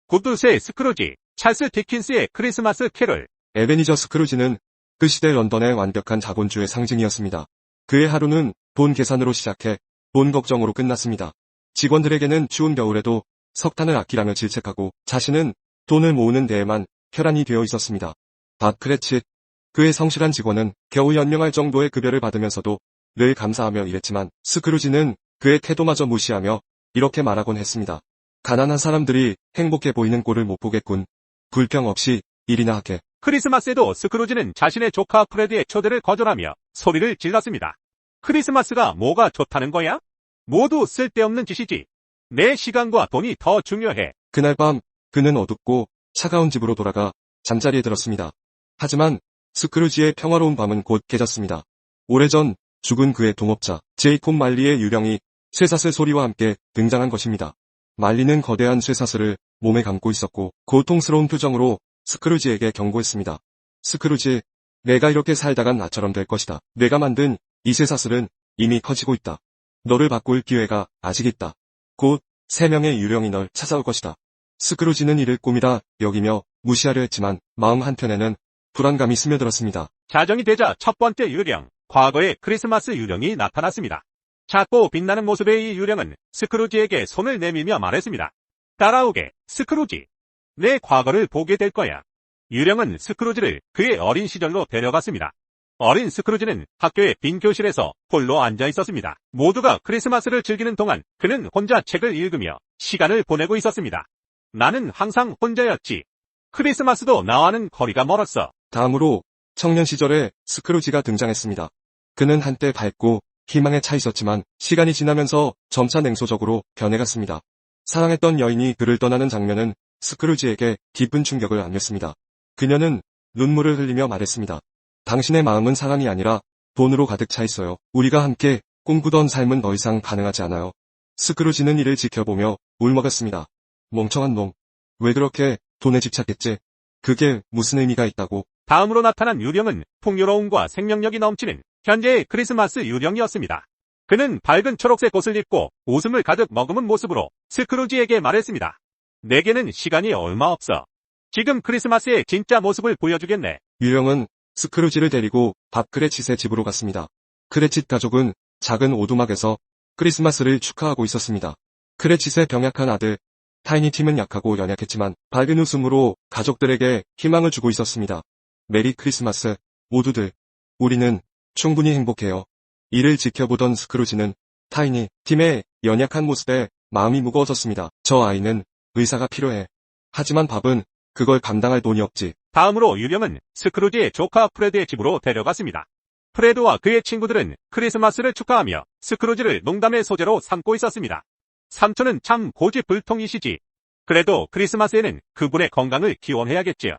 구두쇠 스크루지, 찰스 디킨스의 크리스마스 캐롤. 에베니저 스크루지는 그 시대 런던의 완벽한 자본주의 상징이었습니다. 그의 하루는 돈 계산으로 시작해 돈 걱정으로 끝났습니다. 직원들에게는 추운 겨울에도 석탄을 아끼라며 질책하고 자신은 돈을 모으는 데에만 혈안이 되어 있었습니다. 밥 크레치, 그의 성실한 직원은 겨우 연명할 정도의 급여를 받으면서도 늘 감사하며 일했지만 스크루지는 그의 태도마저 무시하며 이렇게 말하곤 했습니다. 가난한 사람들이 행복해 보이는 꼴을 못 보겠군. 불평 없이 일이나 하게. 크리스마스에도 스크루지는 자신의 조카 프레드의 초대를 거절하며 소리를 질렀습니다. 크리스마스가 뭐가 좋다는 거야? 모두 쓸데없는 짓이지. 내 시간과 돈이 더 중요해. 그날 밤 그는 어둡고 차가운 집으로 돌아가 잠자리에 들었습니다. 하지만 스크루지의 평화로운 밤은 곧 깨졌습니다. 오래전 죽은 그의 동업자 제이콥 말리의 유령이 쇠사슬 소리와 함께 등장한 것입니다. 말리는 거대한 쇠사슬을 몸에 감고 있었고 고통스러운 표정으로 스크루지에게 경고했습니다. 스크루지, 내가 이렇게 살다간 나처럼 될 것이다. 내가 만든 이 쇠사슬은 이미 커지고 있다. 너를 바꿀 기회가 아직 있다. 곧 3명의 유령이 널 찾아올 것이다. 스크루지는 이를 꿈이다 여기며 무시하려 했지만 마음 한편에는 불안감이 스며들었습니다. 자정이 되자 첫 번째 유령, 과거의 크리스마스 유령이 나타났습니다. 작고 빛나는 모습의 이 유령은 스크루지에게 손을 내밀며 말했습니다. 따라오게, 스크루지. 내 과거를 보게 될 거야. 유령은 스크루지를 그의 어린 시절로 데려갔습니다. 어린 스크루지는 학교의 빈 교실에서 홀로 앉아 있었습니다. 모두가 크리스마스를 즐기는 동안 그는 혼자 책을 읽으며 시간을 보내고 있었습니다. 나는 항상 혼자였지. 크리스마스도 나와는 거리가 멀었어. 다음으로 청년 시절에 스크루지가 등장했습니다. 그는 한때 밝고 희망에 차 있었지만 시간이 지나면서 점차 냉소적으로 변해갔습니다. 사랑했던 여인이 그를 떠나는 장면은 스크루지에게 깊은 충격을 안겼습니다. 그녀는 눈물을 흘리며 말했습니다. 당신의 마음은 사랑이 아니라 돈으로 가득 차 있어요. 우리가 함께 꿈꾸던 삶은 더 이상 가능하지 않아요. 스크루지는 이를 지켜보며 울먹였습니다. 멍청한 놈. 왜 그렇게 돈에 집착했지? 그게 무슨 의미가 있다고. 다음으로 나타난 유령은 풍요로움과 생명력이 넘치는 현재의 크리스마스 유령이었습니다. 그는 밝은 초록색 옷을 입고 웃음을 가득 머금은 모습으로 스크루지에게 말했습니다. 내게는 시간이 얼마 없어. 지금 크리스마스의 진짜 모습을 보여주겠네. 유령은 스크루지를 데리고 밥 크레칫의 집으로 갔습니다. 크레칫 가족은 작은 오두막에서 크리스마스를 축하하고 있었습니다. 크레칫의 병약한 아들 타이니 팀은 약하고 연약했지만 밝은 웃음으로 가족들에게 희망을 주고 있었습니다. 메리 크리스마스, 모두들. 우리는 충분히 행복해요. 이를 지켜보던 스크루지는 타이니 팀의 연약한 모습에 마음이 무거워졌습니다. 저 아이는 의사가 필요해. 하지만 밥은 그걸 감당할 돈이 없지. 다음으로 유령은 스크루지의 조카 프레드의 집으로 데려갔습니다. 프레드와 그의 친구들은 크리스마스를 축하하며 스크루지를 농담의 소재로 삼고 있었습니다. 삼촌은 참 고집불통이시지. 그래도 크리스마스에는 그분의 건강을 기원해야겠지요.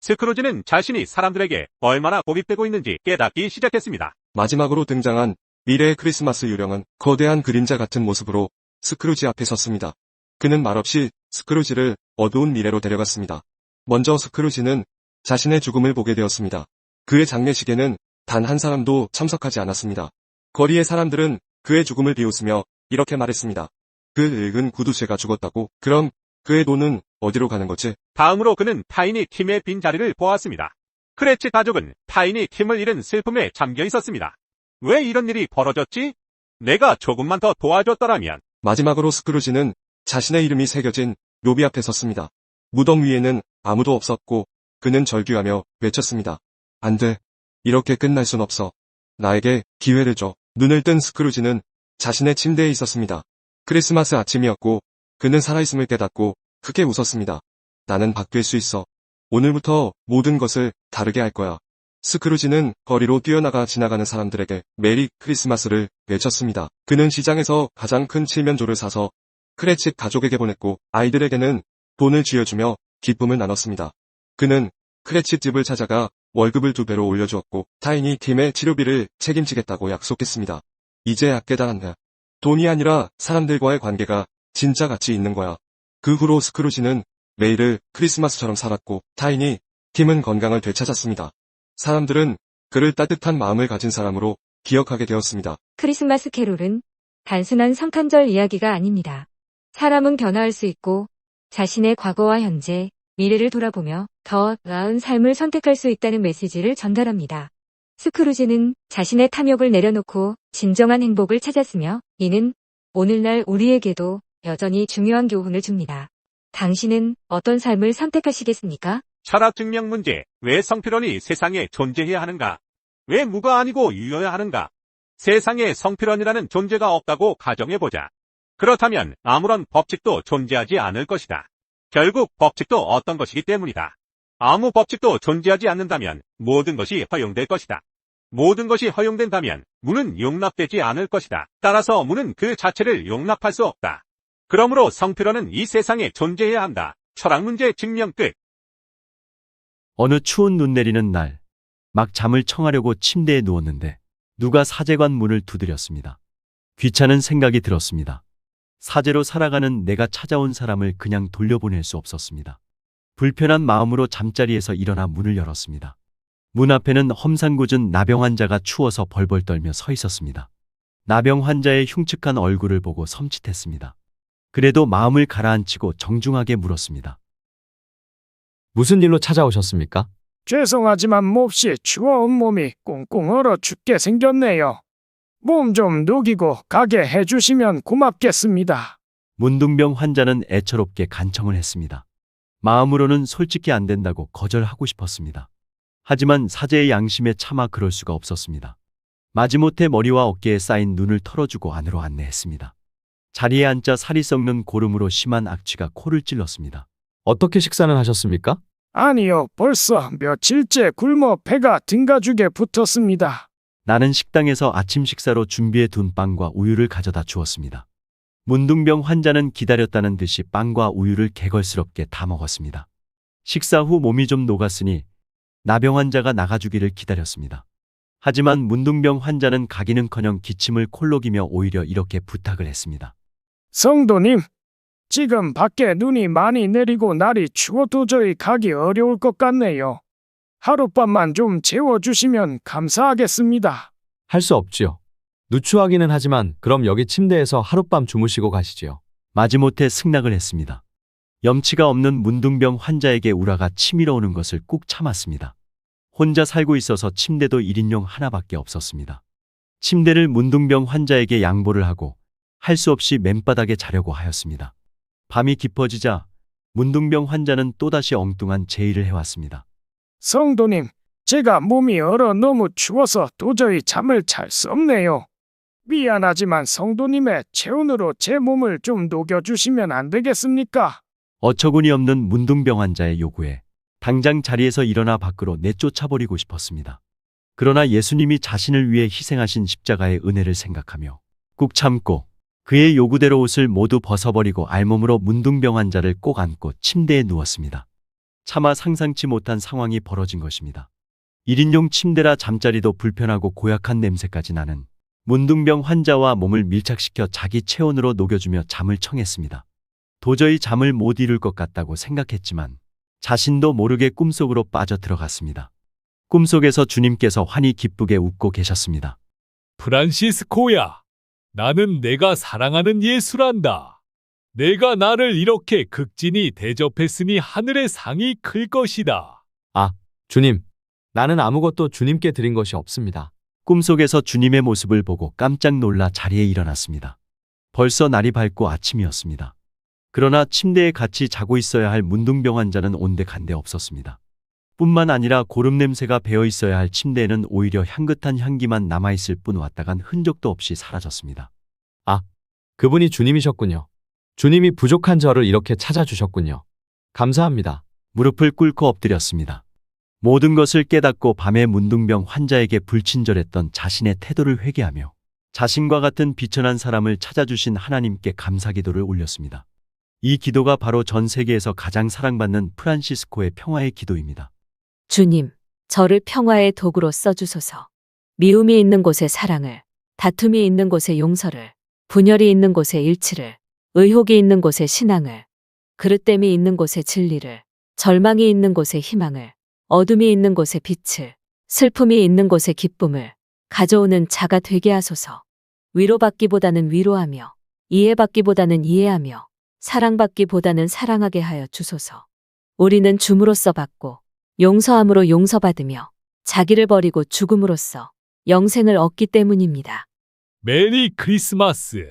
스크루지는 자신이 사람들에게 얼마나 고립되고 있는지 깨닫기 시작했습니다. 마지막으로 등장한 미래의 크리스마스 유령은 거대한 그림자 같은 모습으로 스크루지 앞에 섰습니다. 그는 말없이 스크루지를 어두운 미래로 데려갔습니다. 먼저 스크루지는 자신의 죽음을 보게 되었습니다. 그의 장례식에는 단 한 사람도 참석하지 않았습니다. 거리의 사람들은 그의 죽음을 비웃으며 이렇게 말했습니다. 그 늙은 구두쇠가 죽었다고? 그럼 그의 돈은 어디로 가는 거지? 다음으로 그는 타이니 팀의 빈자리를 보았습니다. 크레치 가족은 타이니 팀을 잃은 슬픔에 잠겨 있었습니다. 왜 이런 일이 벌어졌지? 내가 조금만 더 도와줬더라면. 마지막으로 스크루지는 자신의 이름이 새겨진 묘비 앞에 섰습니다. 무덤 위에는 아무도 없었고 그는 절규하며 외쳤습니다. 안 돼. 이렇게 끝날 순 없어. 나에게 기회를 줘. 눈을 뜬 스크루지는 자신의 침대에 있었습니다. 크리스마스 아침이었고 그는 살아있음을 깨닫고 크게 웃었습니다. 나는 바뀔 수 있어. 오늘부터 모든 것을 다르게 할 거야. 스크루지는 거리로 뛰어나가 지나가는 사람들에게 메리 크리스마스를 외쳤습니다. 그는 시장에서 가장 큰 칠면조를 사서 크레칫 가족에게 보냈고 아이들에게는 돈을 쥐어주며 기쁨을 나눴습니다. 그는 크레칫 집을 찾아가 월급을 2배로 올려주었고 타이니 팀의 치료비를 책임지겠다고 약속했습니다. 이제야 깨달았네. 돈이 아니라 사람들과의 관계가 진짜 가치 있는 거야. 그 후로 스크루지는 매일을 크리스마스처럼 살았고 타이니 팀은 건강을 되찾았습니다. 사람들은 그를 따뜻한 마음을 가진 사람으로 기억하게 되었습니다. 크리스마스 캐롤은 단순한 성탄절 이야기가 아닙니다. 사람은 변화할 수 있고 자신의 과거와 현재, 미래를 돌아보며 더 나은 삶을 선택할 수 있다는 메시지를 전달합니다. 스크루지는 자신의 탐욕을 내려놓고 진정한 행복을 찾았으며 이는 오늘날 우리에게도 여전히 중요한 교훈을 줍니다. 당신은 어떤 삶을 선택하시겠습니까? 철학 증명 문제. 왜 성필원이 세상에 존재해야 하는가? 왜 무가 아니고 유여야 하는가? 세상에 성필원이라는 존재가 없다고 가정해보자. 그렇다면 아무런 법칙도 존재하지 않을 것이다. 결국 법칙도 어떤 것이기 때문이다. 아무 법칙도 존재하지 않는다면 모든 것이 허용될 것이다. 모든 것이 허용된다면 무는 용납되지 않을 것이다. 따라서 무는 그 자체를 용납할 수 없다. 그러므로 성필원은 이 세상에 존재해야 한다. 철학 문제 증명 끝. 어느 추운 눈 내리는 날, 막 잠을 청하려고 침대에 누웠는데 누가 사제관 문을 두드렸습니다. 귀찮은 생각이 들었습니다. 사제로 살아가는 내가 찾아온 사람을 그냥 돌려보낼 수 없었습니다. 불편한 마음으로 잠자리에서 일어나 문을 열었습니다. 문 앞에는 험상궂은 나병 환자가 추워서 벌벌 떨며 서 있었습니다. 나병 환자의 흉측한 얼굴을 보고 섬찟했습니다. 그래도 마음을 가라앉히고 정중하게 물었습니다. 무슨 일로 찾아오셨습니까? 죄송하지만 몹시 추워 온몸이 꽁꽁 얼어 죽게 생겼네요. 몸 좀 녹이고 가게 해주시면 고맙겠습니다. 문둥병 환자는 애처롭게 간청을 했습니다. 마음으로는 솔직히 안 된다고 거절하고 싶었습니다. 하지만 사제의 양심에 차마 그럴 수가 없었습니다. 마지못해 머리와 어깨에 쌓인 눈을 털어주고 안으로 안내했습니다. 자리에 앉자 살이 썩는 고름으로 심한 악취가 코를 찔렀습니다. 어떻게 식사는 하셨습니까? 아니요, 벌써 며칠째 굶어 배가 등가죽에 붙었습니다. 나는 식당에서 아침 식사로 준비해 둔 빵과 우유를 가져다 주었습니다. 문둥병 환자는 기다렸다는 듯이 빵과 우유를 개걸스럽게 다 먹었습니다. 식사 후 몸이 좀 녹았으니 나병 환자가 나가주기를 기다렸습니다. 하지만 문둥병 환자는 가기는커녕 기침을 콜록이며 오히려 이렇게 부탁을 했습니다. 성도님, 지금 밖에 눈이 많이 내리고 날이 추워 도저히 가기 어려울 것 같네요. 하룻밤만 좀 재워주시면 감사하겠습니다. 할 수 없지요. 누추하기는 하지만 그럼 여기 침대에서 하룻밤 주무시고 가시지요. 마지못해 승낙을 했습니다. 염치가 없는 문둥병 환자에게 우라가 치밀어 오는 것을 꾹 참았습니다. 혼자 살고 있어서 침대도 1인용 하나밖에 없었습니다. 침대를 문둥병 환자에게 양보를 하고 할 수 없이 맨바닥에 자려고 하였습니다. 밤이 깊어지자 문둥병 환자는 또다시 엉뚱한 제의를 해왔습니다. 성도님, 제가 몸이 얼어 너무 추워서 도저히 잠을 잘 수 없네요. 미안하지만 성도님의 체온으로 제 몸을 좀 녹여주시면 안 되겠습니까? 어처구니 없는 문둥병 환자의 요구에 당장 자리에서 일어나 밖으로 내쫓아버리고 싶었습니다. 그러나 예수님이 자신을 위해 희생하신 십자가의 은혜를 생각하며 꾹 참고 그의 요구대로 옷을 모두 벗어버리고 알몸으로 문둥병 환자를 꼭 안고 침대에 누웠습니다. 차마 상상치 못한 상황이 벌어진 것입니다. 1인용 침대라 잠자리도 불편하고 고약한 냄새까지 나는 문둥병 환자와 몸을 밀착시켜 자기 체온으로 녹여주며 잠을 청했습니다. 도저히 잠을 못 이룰 것 같다고 생각했지만 자신도 모르게 꿈속으로 빠져들어갔습니다. 꿈속에서 주님께서 환히 기쁘게 웃고 계셨습니다. 프란시스코야, 나는 내가 사랑하는 예수란다. 내가 나를 이렇게 극진히 대접했으니 하늘의 상이 클 것이다. 주님, 나는 아무것도 주님께 드린 것이 없습니다. 꿈속에서 주님의 모습을 보고 깜짝 놀라 자리에 일어났습니다. 벌써 날이 밝고 아침이었습니다. 그러나 침대에 같이 자고 있어야 할 문둥병 환자는 온데간데 없었습니다. 뿐만 아니라 고름 냄새가 배어 있어야 할 침대에는 오히려 향긋한 향기만 남아있을 뿐 왔다간 흔적도 없이 사라졌습니다. 그분이 주님이셨군요. 주님이 부족한 저를 이렇게 찾아주셨군요. 감사합니다. 무릎을 꿇고 엎드렸습니다. 모든 것을 깨닫고 밤에 문둥병 환자에게 불친절했던 자신의 태도를 회개하며 자신과 같은 비천한 사람을 찾아주신 하나님께 감사기도를 올렸습니다. 이 기도가 바로 전 세계에서 가장 사랑받는 프란시스코의 평화의 기도입니다. 주님, 저를 평화의 도구로 써주소서. 미움이 있는 곳에 사랑을, 다툼이 있는 곳에 용서를, 분열이 있는 곳에 일치를, 의혹이 있는 곳에 신앙을, 그릇됨이 있는 곳에 진리를, 절망이 있는 곳에 희망을, 어둠이 있는 곳에 빛을, 슬픔이 있는 곳에 기쁨을 가져오는 자가 되게 하소서. 위로받기보다는 위로하며, 이해받기보다는 이해하며, 사랑받기보다는 사랑하게 하여 주소서. 우리는 줌으로써 받고 용서함으로 용서받으며 자기를 버리고 죽음으로써 영생을 얻기 때문입니다. 메리 크리스마스.